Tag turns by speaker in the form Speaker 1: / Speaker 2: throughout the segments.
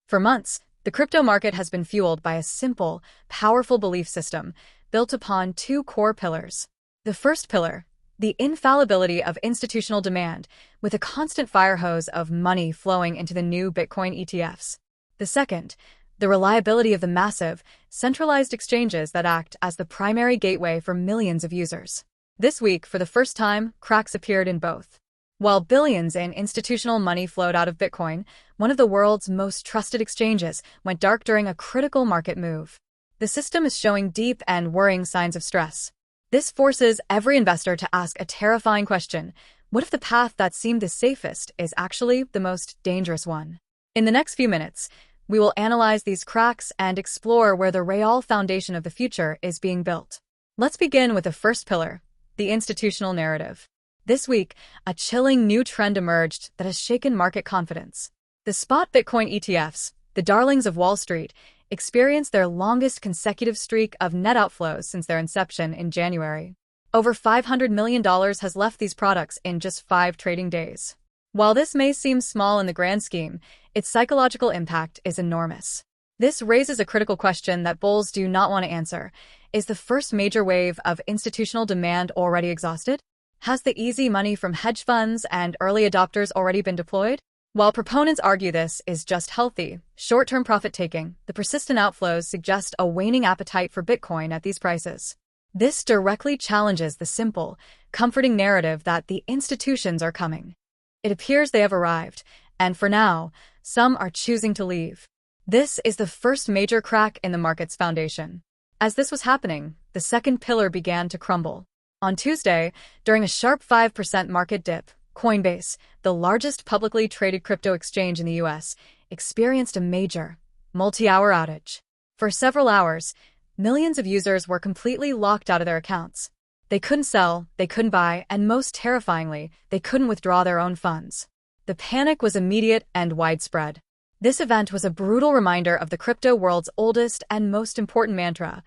Speaker 1: For months, the crypto market has been fueled by a simple, powerful belief system built upon two core pillars. The first pillar, the infallibility of institutional demand, with a constant fire hose of money flowing into the new Bitcoin ETFs. The second, the reliability of the massive, centralized exchanges that act as the primary gateway for millions of users. This week, for the first time, cracks appeared in both. While billions in institutional money flowed out of Bitcoin, one of the world's most trusted exchanges went dark during a critical market move. The system is showing deep and worrying signs of stress. This forces every investor to ask a terrifying question: what if the path that seemed the safest is actually the most dangerous one? In the next few minutes, we will analyze these cracks and explore where the real foundation of the future is being built. Let's begin with the first pillar, the institutional narrative. This week, a chilling new trend emerged that has shaken market confidence. The spot Bitcoin ETFs, the darlings of Wall Street, experienced their longest consecutive streak of net outflows since their inception in January. Over $500 million has left these products in just 5 trading days. While this may seem small in the grand scheme, its psychological impact is enormous. This raises a critical question that bulls do not want to answer. Is the first major wave of institutional demand already exhausted? Has the easy money from hedge funds and early adopters already been deployed? While proponents argue this is just healthy, short-term profit-taking, the persistent outflows suggest a waning appetite for Bitcoin at these prices. This directly challenges the simple, comforting narrative that the institutions are coming. It appears they have arrived, and for now, some are choosing to leave. This is the first major crack in the market's foundation. As this was happening, the second pillar began to crumble. On Tuesday, during a sharp 5% market dip, Coinbase, the largest publicly traded crypto exchange in the US, experienced a major, multi-hour outage. For several hours, millions of users were completely locked out of their accounts. They couldn't sell, they couldn't buy, and most terrifyingly, they couldn't withdraw their own funds. The panic was immediate and widespread. This event was a brutal reminder of the crypto world's oldest and most important mantra: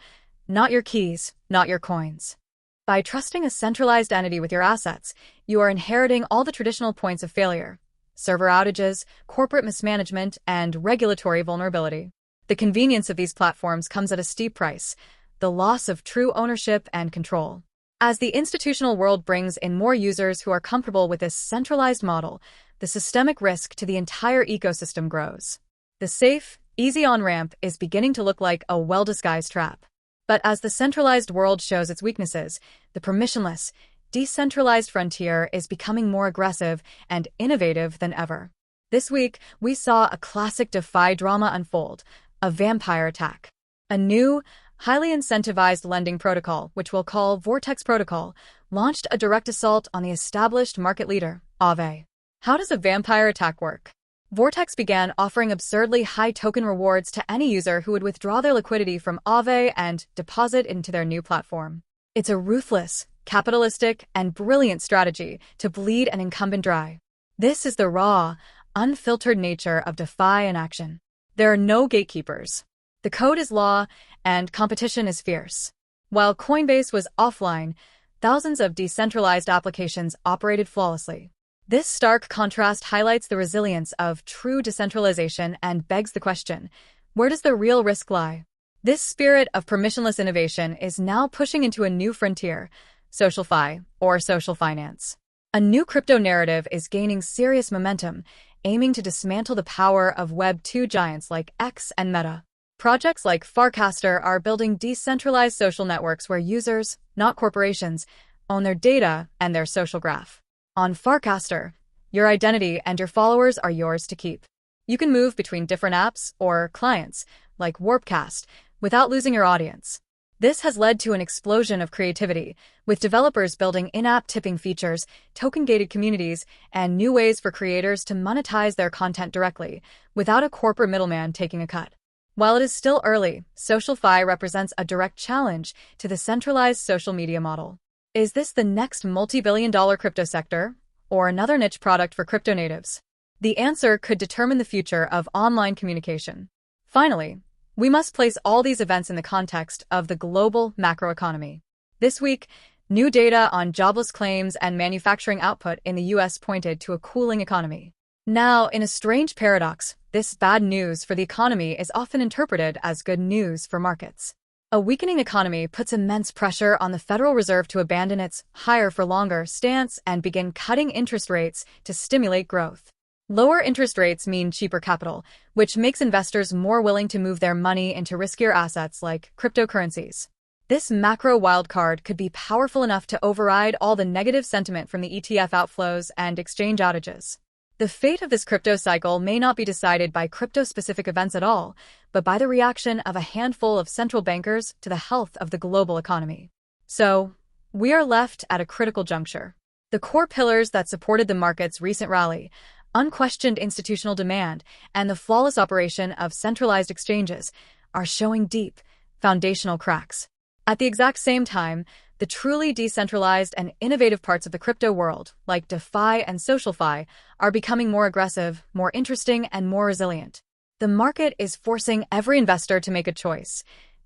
Speaker 1: not your keys, not your coins. By trusting a centralized entity with your assets, you are inheriting all the traditional points of failure: server outages, corporate mismanagement, and regulatory vulnerability. The convenience of these platforms comes at a steep price: the loss of true ownership and control. As the institutional world brings in more users who are comfortable with this centralized model, the systemic risk to the entire ecosystem grows. The safe, easy on-ramp is beginning to look like a well-disguised trap. But as the centralized world shows its weaknesses, the permissionless, decentralized frontier is becoming more aggressive and innovative than ever. This week, we saw a classic DeFi drama unfold: a vampire attack. A new, highly incentivized lending protocol, which we'll call Vortex Protocol, launched a direct assault on the established market leader, Aave. How does a vampire attack work? Vortex began offering absurdly high token rewards to any user who would withdraw their liquidity from Aave and deposit into their new platform. It's a ruthless, capitalistic, and brilliant strategy to bleed an incumbent dry. This is the raw, unfiltered nature of DeFi in action. There are no gatekeepers. The code is law, and competition is fierce. While Coinbase was offline, thousands of decentralized applications operated flawlessly. This stark contrast highlights the resilience of true decentralization and begs the question: where does the real risk lie? This spirit of permissionless innovation is now pushing into a new frontier: SocialFi, or social finance. A new crypto narrative is gaining serious momentum, aiming to dismantle the power of Web 2 giants like X and Meta. Projects like Farcaster are building decentralized social networks where users, not corporations, own their data and their social graph. On Farcaster, your identity and your followers are yours to keep. You can move between different apps or clients, like Warpcast, without losing your audience. This has led to an explosion of creativity, with developers building in-app tipping features, token-gated communities, and new ways for creators to monetize their content directly, without a corporate middleman taking a cut. While it is still early, SocialFi represents a direct challenge to the centralized social media model. Is this the next multi-billion-dollar crypto sector, or another niche product for crypto natives? The answer could determine the future of online communication. Finally, we must place all these events in the context of the global macroeconomy. This week, new data on jobless claims and manufacturing output in the US pointed to a cooling economy. Now, in a strange paradox, this bad news for the economy is often interpreted as good news for markets. A weakening economy puts immense pressure on the Federal Reserve to abandon its higher for longer stance and begin cutting interest rates to stimulate growth. Lower interest rates mean cheaper capital, which makes investors more willing to move their money into riskier assets like cryptocurrencies. This macro wildcard could be powerful enough to override all the negative sentiment from the ETF outflows and exchange outages. The fate of this crypto cycle may not be decided by crypto-specific events at all, but by the reaction of a handful of central bankers to the health of the global economy. So, we are left at a critical juncture. The core pillars that supported the market's recent rally, unquestioned institutional demand, and the flawless operation of centralized exchanges, are showing deep, foundational cracks. At the exact same time, the truly decentralized and innovative parts of the crypto world, like DeFi and SocialFi, are becoming more aggressive, more interesting, and more resilient. The market is forcing every investor to make a choice.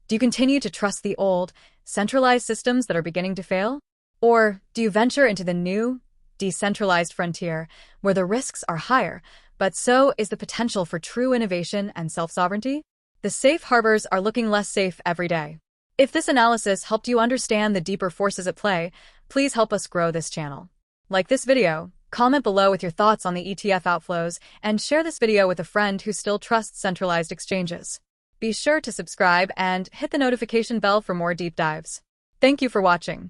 Speaker 1: Do you continue to trust the old, centralized systems that are beginning to fail? Or do you venture into the new, decentralized frontier, where the risks are higher, but so is the potential for true innovation and self-sovereignty? The safe harbors are looking less safe every day. If this analysis helped you understand the deeper forces at play, please help us grow this channel. Like this video, comment below with your thoughts on the ETF outflows, and share this video with a friend who still trusts centralized exchanges. Be sure to subscribe and hit the notification bell for more deep dives. Thank you for watching.